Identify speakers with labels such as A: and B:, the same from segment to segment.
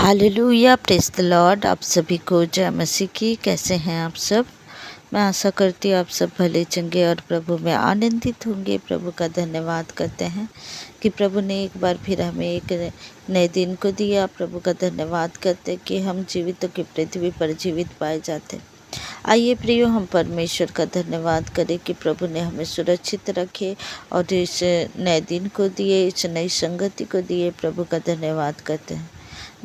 A: Hallelujah, praise the Lord. आप सभी को जय मसीह की। कैसे हैं आप सब? मैं आशा करती हूँ आप सब भले चंगे और प्रभु में आनंदित होंगे। प्रभु का धन्यवाद करते हैं कि प्रभु ने एक बार फिर हमें एक नए दिन को दिया। प्रभु का धन्यवाद करते कि हम जीवितों की पृथ्वी पर जीवित पाए जाते। आइए प्रियो, हम परमेश्वर का धन्यवाद करें कि प्रभु ने हमें सुरक्षित रखे और इस नए दिन को दिए, इस नई संगति को दिए। प्रभु का धन्यवाद करते हैं।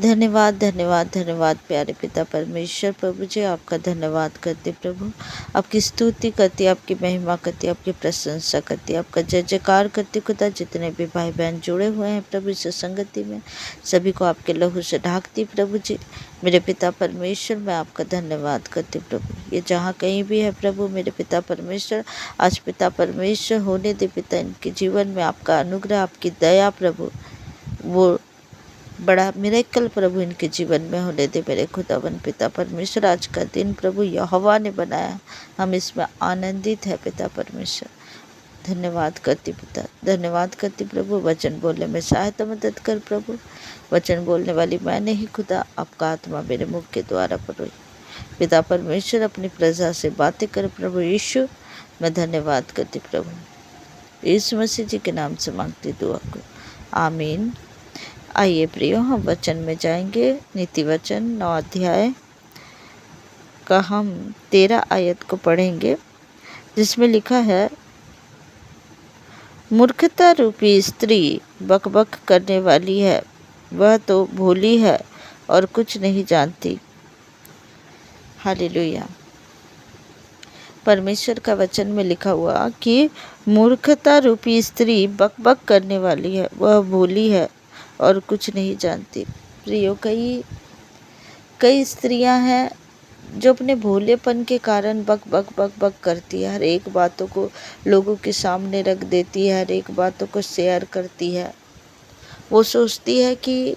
A: धन्यवाद धन्यवाद धन्यवाद प्यारे पिता परमेश्वर। प्रभु जी, आपका धन्यवाद करते प्रभु, आपकी स्तुति करती, आपकी महिमा करती, आपकी प्रशंसा करती, आपका जय जयकार करती खुदा। जितने भी भाई बहन जुड़े हुए हैं प्रभु इस संगति में, सभी को आपके लहू से ढाकती प्रभु जी। मेरे पिता परमेश्वर, मैं आपका धन्यवाद करती प्रभु। ये जहाँ कहीं भी है प्रभु मेरे पिता परमेश्वर, आज पिता परमेश्वर होने दे पिता, इनके जीवन में आपका अनुग्रह, आपकी दया प्रभु, वो बड़ा मिरेकल प्रभु इनके जीवन में होने दे मेरे खुदावन पिता परमेश्वर। आज का दिन प्रभु यहोवा ने बनाया, हम इसमें आनंदित है पिता परमेश्वर। धन्यवाद करती पिता, धन्यवाद करती प्रभु। वचन बोलने में सहायता मदद कर प्रभु। वचन बोलने वाली मैं नहीं खुदा, आपका आत्मा मेरे मुख के द्वारा पर हुई। पिता परमेश्वर, अपनी प्रजा से बातें कर प्रभु यीशु। मैं धन्यवाद करती प्रभु, यीशु मसीह जी के नाम से मांगती दुआ को, आमीन। आइए प्रियो, हम वचन में जाएंगे। नीति वचन 9 अध्याय का हम 13 आयत को पढ़ेंगे, जिसमें लिखा है, मूर्खता रूपी स्त्री बकबक करने वाली है, वह तो भोली है और कुछ नहीं जानती। हालेलुया। परमेश्वर का वचन में लिखा हुआ कि मूर्खता रूपी स्त्री बकबक करने वाली है, वह भोली है और कुछ नहीं जानती। प्रियो, कई स्त्रियां हैं जो अपने भोलेपन के कारण बक बक बक बक करती है। हर एक बातों को लोगों के सामने रख देती है, हर एक बातों को शेयर करती है। वो सोचती है कि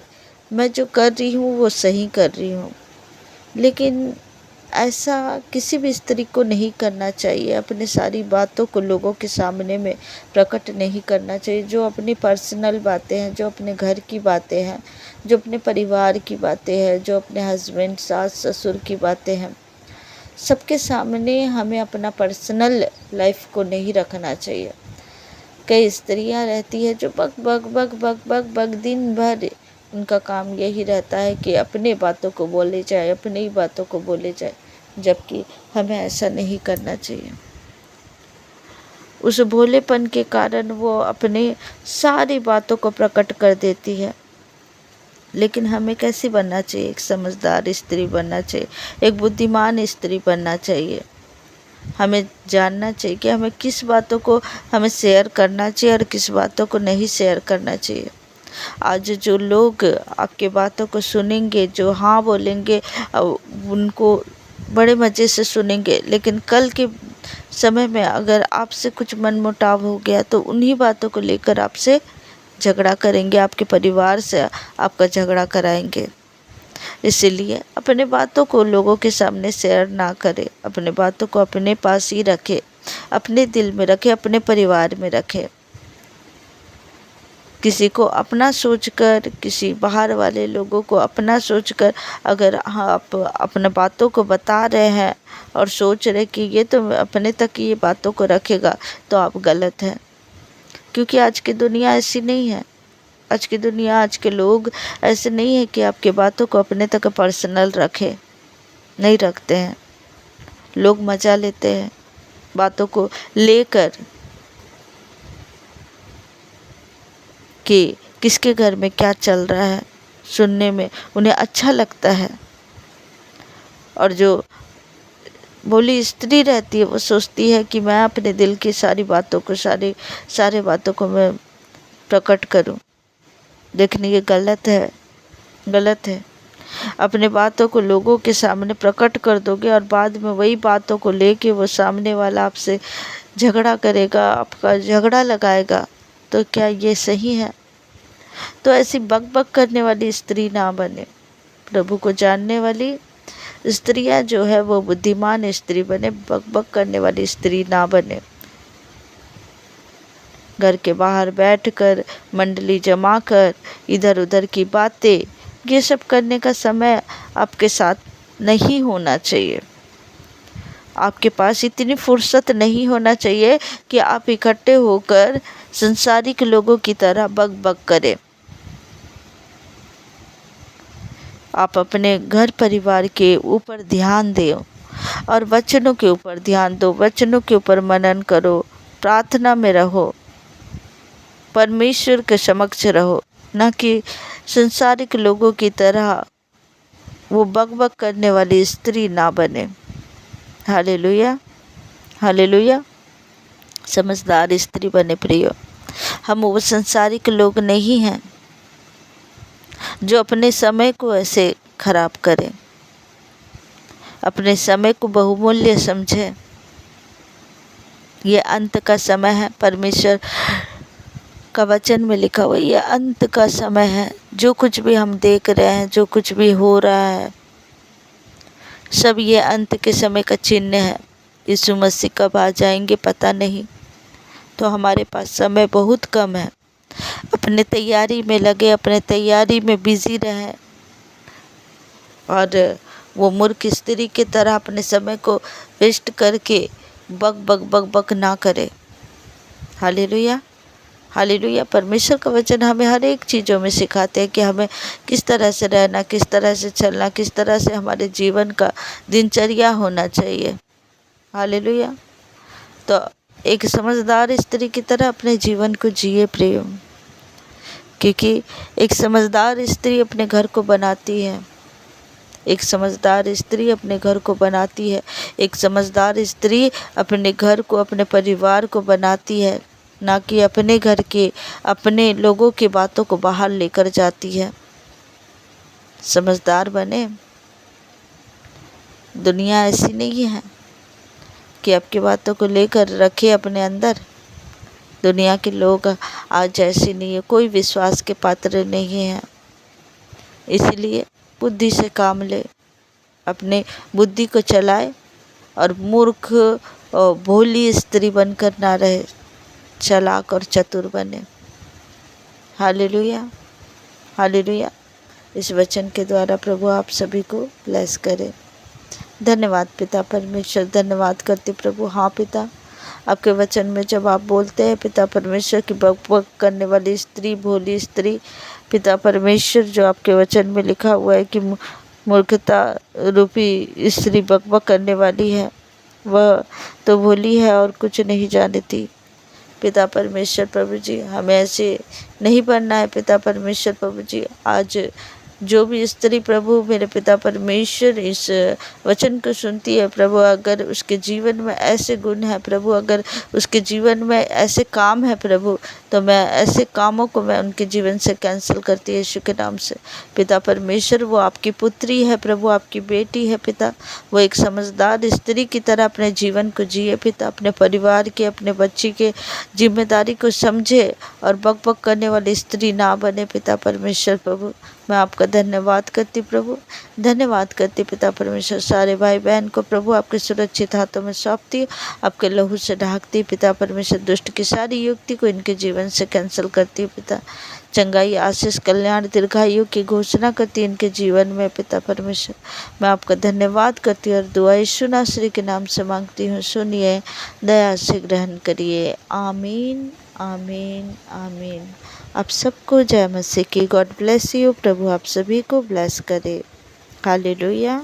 A: मैं जो कर रही हूँ वो सही कर रही हूँ, लेकिन ऐसा किसी भी स्त्री को नहीं करना चाहिए। अपने सारी बातों को लोगों के सामने में प्रकट नहीं करना चाहिए। जो अपनी पर्सनल बातें हैं, जो अपने घर की बातें हैं, जो अपने परिवार की बातें हैं, जो अपने हस्बैंड सास ससुर की बातें हैं, सबके सामने हमें अपना पर्सनल लाइफ को नहीं रखना चाहिए। कई स्त्रियां रहती है जो बक बक बक बक बक बक दिन भर उनका काम यही रहता है कि अपने बातों को बोले जाए, अपनी ही बातों को बोले जाए, जबकि हमें ऐसा नहीं करना चाहिए। उस भोलेपन के कारण वो अपने सारी बातों को प्रकट कर देती है। लेकिन हमें कैसी बनना चाहिए? एक समझदार स्त्री बनना चाहिए, एक बुद्धिमान स्त्री बनना चाहिए। हमें जानना चाहिए कि हमें किस बातों को हमें शेयर करना चाहिए और किस बातों को नहीं शेयर करना चाहिए। आज जो लोग आपके बातों को सुनेंगे, जो हाँ बोलेंगे, उनको बड़े मज़े से सुनेंगे, लेकिन कल के समय में अगर आपसे कुछ मनमुटाव हो गया तो उन्हीं बातों को लेकर आपसे झगड़ा करेंगे, आपके परिवार से आपका झगड़ा कराएंगे। इसीलिए अपने बातों को लोगों के सामने शेयर ना करें, अपने बातों को अपने पास ही रखें, अपने दिल में रखें, अपने परिवार में रखें। किसी को अपना सोचकर, किसी बाहर वाले लोगों को अपना सोचकर अगर आप अपने बातों को बता रहे हैं और सोच रहे कि ये तो अपने तक ये बातों को रखेगा, तो आप गलत हैं। क्योंकि आज की दुनिया ऐसी नहीं है। आज की दुनिया, आज के लोग ऐसे नहीं है कि आपकी बातों को अपने तक पर्सनल रखें, नहीं रखते हैं। लोग मज़ा लेते हैं बातों को लेकर कि किसके घर में क्या चल रहा है, सुनने में उन्हें अच्छा लगता है। और जो भोली स्त्री रहती है वो सोचती है कि मैं अपने दिल की सारी बातों को, सारे बातों को मैं प्रकट करूं। लेकिन ये गलत है, गलत है। अपने बातों को लोगों के सामने प्रकट कर दोगे और बाद में वही बातों को लेके वो सामने वाला आपसे झगड़ा करेगा, आपका झगड़ा लगाएगा, तो क्या ये सही है? तो ऐसी बक बक करने वाली स्त्री ना बने। प्रभु को जानने वाली स्त्रियां जो है वो बुद्धिमान स्त्री बने, बक बक करने वाली स्त्री ना बने। घर के बाहर बैठकर मंडली जमा कर इधर उधर की बातें ये सब करने का समय आपके साथ नहीं होना चाहिए। आपके पास इतनी फुर्सत नहीं होना चाहिए कि आप इकट्ठे होकर संसारिक लोगों की तरह बक बक करें। आप अपने घर परिवार के ऊपर ध्यान दें और वचनों के ऊपर ध्यान दो, वचनों के ऊपर मनन करो, प्रार्थना में रहो, परमेश्वर के समक्ष रहो, न कि संसारिक लोगों की तरह वो बक करने वाली स्त्री ना बने। Hallelujah, hallelujah. समझदार स्त्री बने प्रियो। हम वो संसारिक लोग नहीं हैं जो अपने समय को ऐसे खराब करें, अपने समय को बहुमूल्य समझें। ये अंत का समय है, परमेश्वर का वचन में लिखा हुआ ये अंत का समय है। जो कुछ भी हम देख रहे हैं, जो कुछ भी हो रहा है, सब ये अंत के समय का चिन्ह है। यीशु मसीह कब आ जाएंगे पता नहीं, तो हमारे पास समय बहुत कम है। अपने तैयारी में लगे, अपने तैयारी में बिजी रहें और वो मूर्ख स्त्री की तरह अपने समय को वेस्ट करके बक ना करे। Hallelujah, hallelujah. परमेश्वर का वचन हमें हर एक चीज़ों में सिखाते हैं कि हमें किस तरह से रहना, किस तरह से चलना, किस तरह से हमारे जीवन का दिनचर्या होना चाहिए। हालेलुया। तो एक समझदार स्त्री की तरह अपने जीवन को जिए प्रियो, क्योंकि एक समझदार स्त्री अपने घर को बनाती है। एक समझदार स्त्री अपने घर को बनाती है। एक समझदार स्त्री अपने घर को, अपने परिवार को बनाती है, ना कि अपने घर के, अपने लोगों की बातों को बाहर लेकर जाती है। समझदार बने। दुनिया ऐसी नहीं है कि आपकी बातों को लेकर रखे अपने अंदर। दुनिया के लोग आज ऐसी नहीं है, कोई विश्वास के पात्र नहीं है। इसलिए बुद्धि से काम ले, अपने बुद्धि को चलाए और मूर्ख और भोली स्त्री बनकर ना रहे, चालाक और चतुर बने। Hallelujah, hallelujah. इस वचन के द्वारा प्रभु आप सभी को ब्लेस करे। धन्यवाद पिता परमेश्वर, धन्यवाद करते प्रभु। हाँ पिता, आपके वचन में जब आप बोलते हैं पिता परमेश्वर की बक करने वाली स्त्री, भोली स्त्री, पिता परमेश्वर, जो आपके वचन में लिखा हुआ है कि मूर्खता रूपी स्त्री बक करने वाली है, वह तो भोली है और कुछ नहीं जानती। पिता परमेश्वर प्रभु जी, हमें ऐसे नहीं बनना है पिता परमेश्वर प्रभु जी। आज जो भी स्त्री प्रभु मेरे पिता परमेश्वर इस वचन को सुनती है प्रभु, अगर उसके जीवन में ऐसे गुण है प्रभु, अगर उसके जीवन में ऐसे काम है प्रभु, तो मैं ऐसे कामों को मैं उनके जीवन से कैंसिल करती है यीशु के नाम से। पिता परमेश्वर, वो आपकी पुत्री है प्रभु, आपकी बेटी है पिता। वो एक समझदार स्त्री की तरह अपने जीवन को जिए पिता, अपने परिवार के, अपने बच्ची के जिम्मेदारी को समझे और बक करने वाली स्त्री ना बने पिता परमेश्वर प्रभु। मैं आपका धन्यवाद करती प्रभु, धन्यवाद करती पिता परमेश्वर। सारे भाई बहन को प्रभु आपके सुरक्षित हाथों में सौंपती, आपके लहू से ढाकती पिता परमेश्वर। दुष्ट की सारी युक्ति को इनके जीवन से कैंसिल करती पिता। चंगाई, आशीष, कल्याण, दीर्घायु की घोषणा करती इनके जीवन में पिता परमेश्वर। मैं आपका धन्यवाद करती और दुआ यीशु नासरी के नाम से मांगती हूँ, सुनिए, दया से ग्रहण करिए। आमीन, आमीन, आमीन। आप सबको जय मसीह की। God bless you. प्रभु आप सभी को ब्लेस करे। हालेलुया।